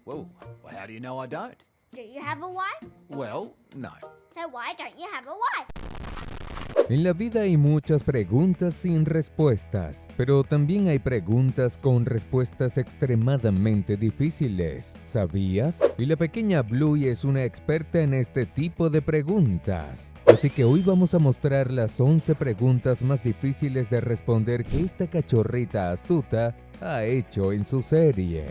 Well, how do you know I don't? Do you have a wife? Well, no. So why don't you have a wife? En la vida hay muchas preguntas sin respuestas, pero también hay preguntas con respuestas extremadamente difíciles. ¿Sabías? Y la pequeña Bluey es una experta en este tipo de preguntas. Así que hoy vamos a mostrar las 11 preguntas más difíciles de responder que esta cachorrita astuta ha hecho en su serie.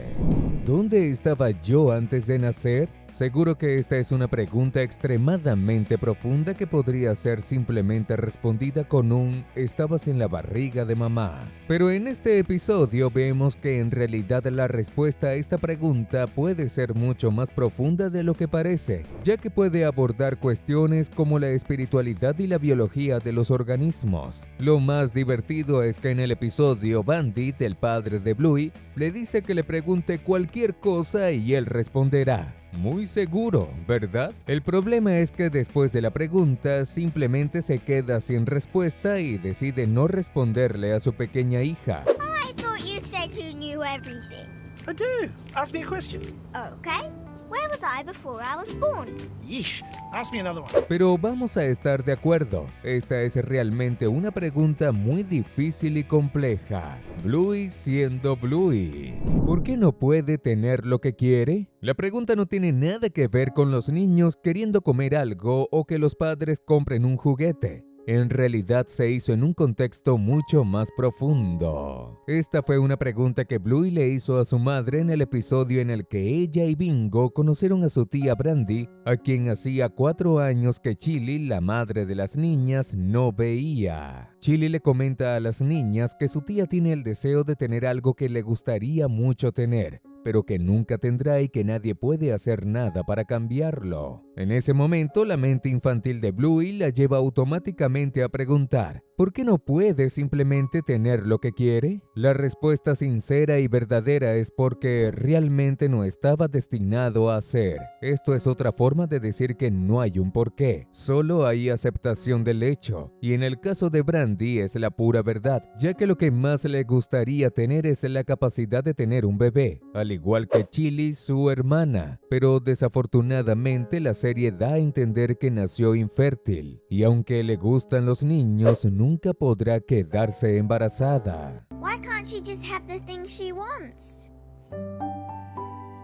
¿Dónde estaba yo antes de nacer? Seguro que esta es una pregunta extremadamente profunda que podría ser simplemente respondida con un "estabas en la barriga de mamá". Pero en este episodio vemos que en realidad la respuesta a esta pregunta puede ser mucho más profunda de lo que parece, ya que puede abordar cuestiones como la espiritualidad y la biología de los organismos. Lo más divertido es que en el episodio Bandit, el padre de Bluey, le dice que le pregunte cualquier cosa y él responderá. Muy seguro, ¿verdad? El problema es que después de la pregunta simplemente se queda sin respuesta y decide no responderle a su pequeña hija. I thought you said you knew everything. I do. Ask me a question. Okay. Where was I before I was born? Yeesh. Ask me another one. Pero vamos a estar de acuerdo, esta es realmente una pregunta muy difícil y compleja. Bluey siendo Bluey, ¿por qué no puede tener lo que quiere? La pregunta no tiene nada que ver con los niños queriendo comer algo o que los padres compren un juguete. En realidad se hizo en un contexto mucho más profundo. Esta fue una pregunta que Bluey le hizo a su madre en el episodio en el que ella y Bingo conocieron a su tía Brandy, a quien hacía 4 años que Chili, la madre de las niñas, no veía. Chili le comenta a las niñas que su tía tiene el deseo de tener algo que le gustaría mucho tener, pero que nunca tendrá y que nadie puede hacer nada para cambiarlo. En ese momento, la mente infantil de Bluey la lleva automáticamente a preguntar, ¿por qué no puede simplemente tener lo que quiere? La respuesta sincera y verdadera es porque realmente no estaba destinado a hacer. Esto es otra forma de decir que no hay un porqué, solo hay aceptación del hecho. Y en el caso de Brandy es la pura verdad, ya que lo que más le gustaría tener es la capacidad de tener un bebé, al igual que Chili, su hermana. Pero desafortunadamente la serie da a entender que nació infértil, y aunque le gustan los niños, nunca podrá quedarse embarazada. Why can't she just have the things she wants?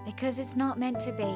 Because it's not meant to be.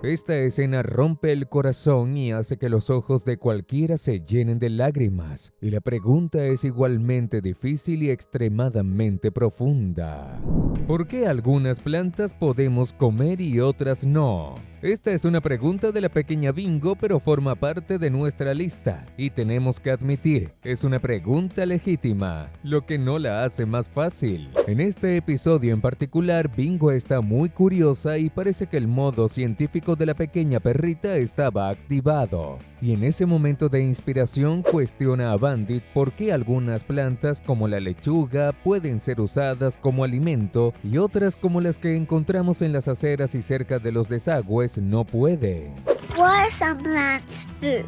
Esta escena rompe el corazón y hace que los ojos de cualquiera se llenen de lágrimas, y la pregunta es igualmente difícil y extremadamente profunda. ¿Por qué algunas plantas podemos comer y otras no? Esta es una pregunta de la pequeña Bingo, pero forma parte de nuestra lista, y tenemos que admitir, es una pregunta legítima, lo que no la hace más fácil. En este episodio en particular, Bingo está muy curiosa y parece que el modo científico de la pequeña perrita estaba activado. Y en ese momento de inspiración cuestiona a Bandit por qué algunas plantas como la lechuga pueden ser usadas como alimento y otras como las que encontramos en las aceras y cerca de los desagües no pueden. Why are some plants food,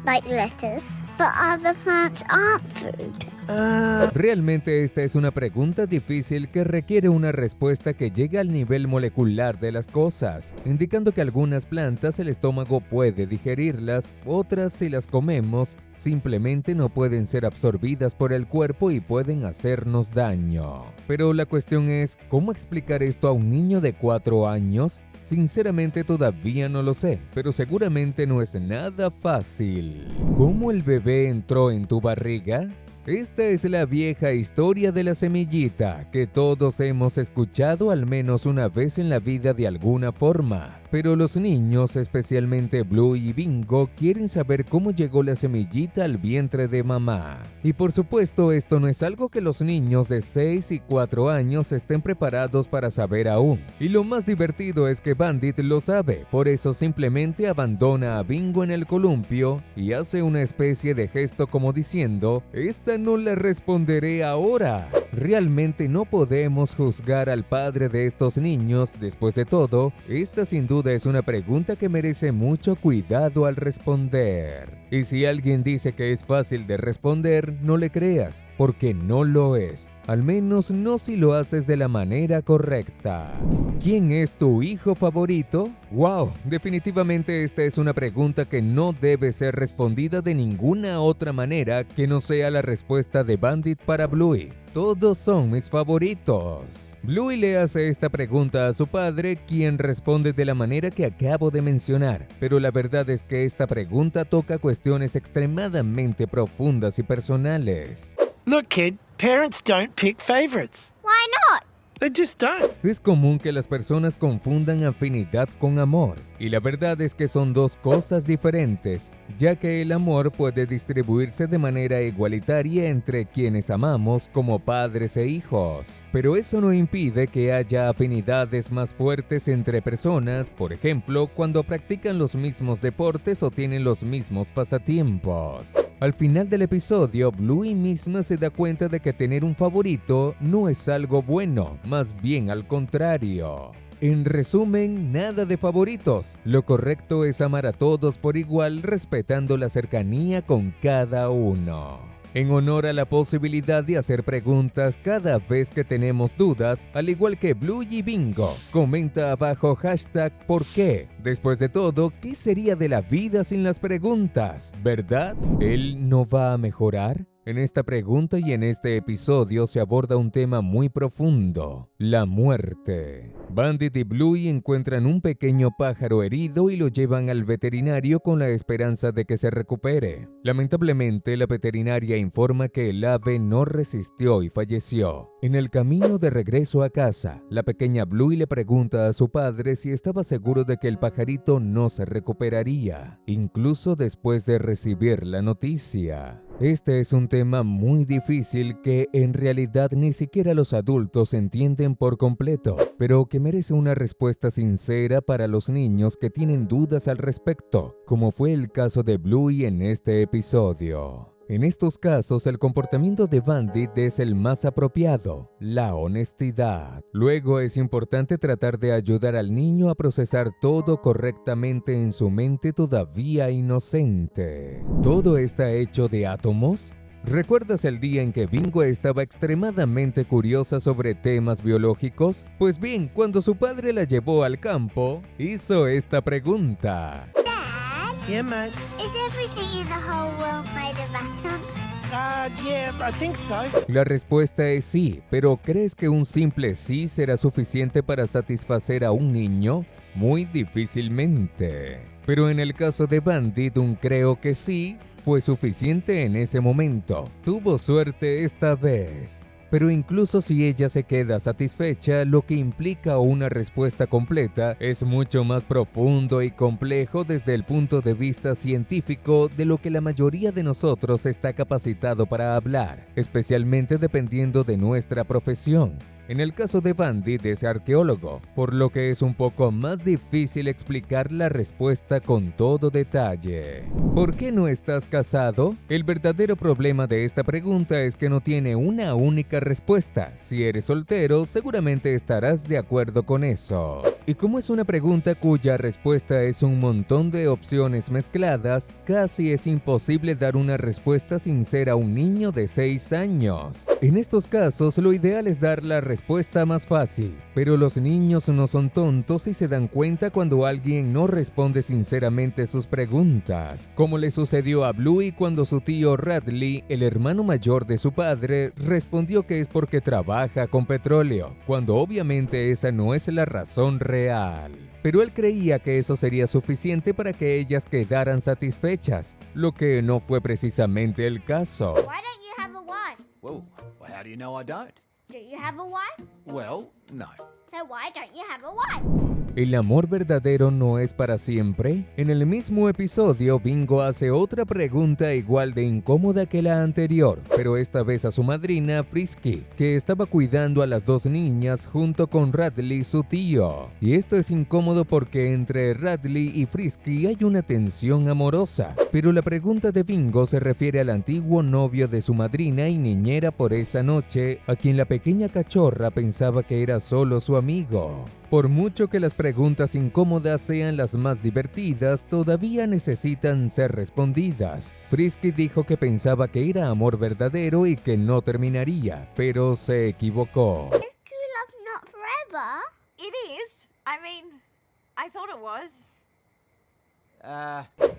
like lettuce, but other plants aren't food? Realmente esta es una pregunta difícil que requiere una respuesta que llegue al nivel molecular de las cosas, indicando que algunas plantas el estómago puede digerirlas, otras si las comemos simplemente no pueden ser absorbidas por el cuerpo y pueden hacernos daño. Pero la cuestión es, ¿cómo explicar esto a un niño de 4 años? Sinceramente todavía no lo sé, pero seguramente no es nada fácil. ¿Cómo el bebé entró en tu barriga? Esta es la vieja historia de la semillita, que todos hemos escuchado al menos una vez en la vida de alguna forma. Pero los niños, especialmente Bluey y Bingo, quieren saber cómo llegó la semillita al vientre de mamá. Y por supuesto, esto no es algo que los niños de 6 y 4 años estén preparados para saber aún. Y lo más divertido es que Bandit lo sabe, por eso simplemente abandona a Bingo en el columpio y hace una especie de gesto como diciendo, "Esta no la responderé ahora". Realmente no podemos juzgar al padre de estos niños, después de todo, esta sin duda es una pregunta que merece mucho cuidado al responder. Y si alguien dice que es fácil de responder, no le creas, porque no lo es. al menos no si lo haces de la manera correcta. ¿Quién es tu hijo favorito? ¡Wow! Definitivamente esta es una pregunta que no debe ser respondida de ninguna otra manera que no sea la respuesta de Bandit para Bluey. Todos son mis favoritos. Bluey le hace esta pregunta a su padre, quien responde de la manera que acabo de mencionar, pero la verdad es que esta pregunta toca cuestiones extremadamente profundas y personales. Look, kid, parents don't pick favorites. Why not? They just don't. Es común que las personas confundan afinidad con amor, y la verdad es que son dos cosas diferentes, ya que el amor puede distribuirse de manera igualitaria entre quienes amamos como padres e hijos. Pero eso no impide que haya afinidades más fuertes entre personas, por ejemplo, cuando practican los mismos deportes o tienen los mismos pasatiempos. Al final del episodio, Bluey misma se da cuenta de que tener un favorito no es algo bueno, más bien al contrario. En resumen, nada de favoritos. Lo correcto es amar a todos por igual, respetando la cercanía con cada uno. En honor a la posibilidad de hacer preguntas cada vez que tenemos dudas, al igual que Bluey y Bingo, comenta abajo #¿por qué? Después de todo, ¿qué sería de la vida sin las preguntas? ¿Verdad? ¿Él no va a mejorar? En esta pregunta y en este episodio se aborda un tema muy profundo, la muerte. Bandit y Bluey encuentran un pequeño pájaro herido y lo llevan al veterinario con la esperanza de que se recupere. Lamentablemente, la veterinaria informa que el ave no resistió y falleció. En el camino de regreso a casa, la pequeña Bluey le pregunta a su padre si estaba seguro de que el pajarito no se recuperaría, incluso después de recibir la noticia. Este es un tema muy difícil que en realidad ni siquiera los adultos entienden por completo, pero que merece una respuesta sincera para los niños que tienen dudas al respecto, como fue el caso de Bluey en este episodio. En estos casos, el comportamiento de Bandit es el más apropiado, la honestidad. Luego es importante tratar de ayudar al niño a procesar todo correctamente en su mente todavía inocente. ¿Todo está hecho de átomos? ¿Recuerdas el día en que Bingo estaba extremadamente curiosa sobre temas biológicos? Pues bien, cuando su padre la llevó al campo, hizo esta pregunta. Yeah, mate. Is everything in the whole world made of atoms? Yeah, I think so. La respuesta es sí, pero ¿crees que un simple sí será suficiente para satisfacer a un niño? Muy difícilmente. Pero en el caso de Bandit, un creo que sí fue suficiente en ese momento. Tuvo suerte esta vez. Pero incluso si ella se queda satisfecha, lo que implica una respuesta completa es mucho más profundo y complejo desde el punto de vista científico de lo que la mayoría de nosotros está capacitado para hablar, especialmente dependiendo de nuestra profesión. En el caso de Bandit es arqueólogo, por lo que es un poco más difícil explicar la respuesta con todo detalle. ¿Por qué no estás casado? El verdadero problema de esta pregunta es que no tiene una única respuesta. Si eres soltero, seguramente estarás de acuerdo con eso. Y como es una pregunta cuya respuesta es un montón de opciones mezcladas, casi es imposible dar una respuesta sincera a un niño de 6 años. En estos casos, lo ideal es dar la respuesta más fácil, pero los niños no son tontos y se dan cuenta cuando alguien no responde sinceramente sus preguntas, como le sucedió a Bluey cuando su tío Radley, el hermano mayor de su padre, respondió que es porque trabaja con petróleo, cuando obviamente esa no es la razón real. Pero él creía que eso sería suficiente para que ellas quedaran satisfechas, lo que no fue precisamente el caso. Why don't you have a wife? Well, how do you know I don't? Do you have a wife? Well, no. So why don't you have a wife? ¿El amor verdadero no es para siempre? En el mismo episodio, Bingo hace otra pregunta igual de incómoda que la anterior, pero esta vez a su madrina, Frisky, que estaba cuidando a las dos niñas junto con Radley, su tío. Y esto es incómodo porque entre Radley y Frisky hay una tensión amorosa. Pero la pregunta de Bingo se refiere al antiguo novio de su madrina y niñera por esa noche, a quien la pequeña cachorra pensaba que era solo su amigo. Por mucho que las preguntas incómodas sean las más divertidas, todavía necesitan ser respondidas. Frisky dijo que pensaba que era amor verdadero y que no terminaría, pero se equivocó. Is true love not forever? It is. I mean, I thought it was.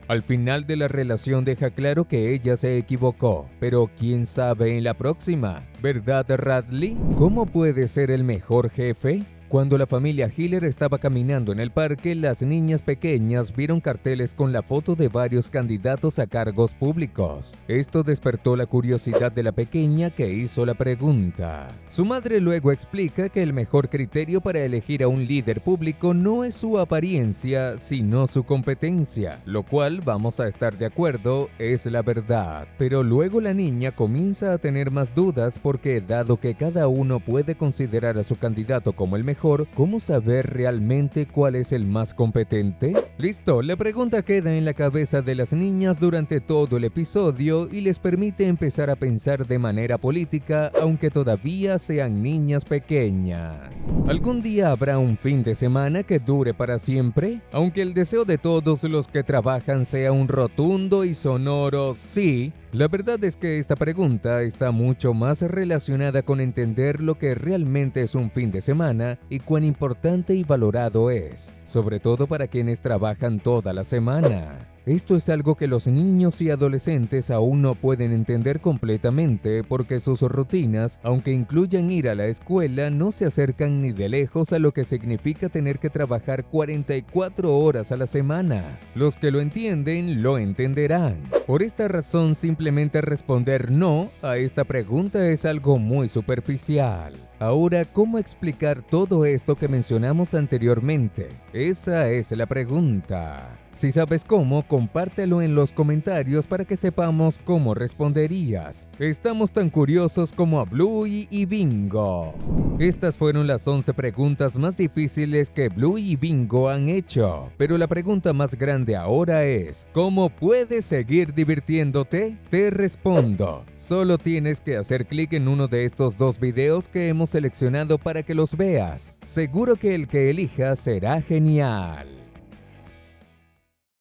Al final de la relación deja claro que ella se equivocó, pero quién sabe en la próxima, ¿verdad, Radley? ¿Cómo puede ser el mejor jefe? Cuando la familia Hiller estaba caminando en el parque, las niñas pequeñas vieron carteles con la foto de varios candidatos a cargos públicos. Esto despertó la curiosidad de la pequeña, que hizo la pregunta. Su madre luego explica que el mejor criterio para elegir a un líder público no es su apariencia, sino su competencia, lo cual, vamos a estar de acuerdo, es la verdad. Pero luego la niña comienza a tener más dudas porque, dado que cada uno puede considerar a su candidato como el mejor, ¿cómo saber realmente cuál es el más competente? Listo, la pregunta queda en la cabeza de las niñas durante todo el episodio y les permite empezar a pensar de manera política, aunque todavía sean niñas pequeñas. ¿Algún día habrá un fin de semana que dure para siempre? Aunque el deseo de todos los que trabajan sea un rotundo y sonoro sí, la verdad es que esta pregunta está mucho más relacionada con entender lo que realmente es un fin de semana y cuán importante y valorado es, sobre todo para quienes trabajan toda la semana. Esto es algo que los niños y adolescentes aún no pueden entender completamente porque sus rutinas, aunque incluyan ir a la escuela, no se acercan ni de lejos a lo que significa tener que trabajar 44 horas a la semana. Los que lo entienden, lo entenderán. Por esta razón, simplemente responder no a esta pregunta es algo muy superficial. Ahora, ¿cómo explicar todo esto que mencionamos anteriormente? Esa es la pregunta. Si sabes cómo, compártelo en los comentarios para que sepamos cómo responderías. Estamos tan curiosos como a Bluey y Bingo. Estas fueron las 11 preguntas más difíciles que Bluey y Bingo han hecho. Pero la pregunta más grande ahora es, ¿cómo puedes seguir divirtiéndote? Te respondo. Solo tienes que hacer clic en uno de estos 2 videos que hemos seleccionado para que los veas. Seguro que el que elijas será genial.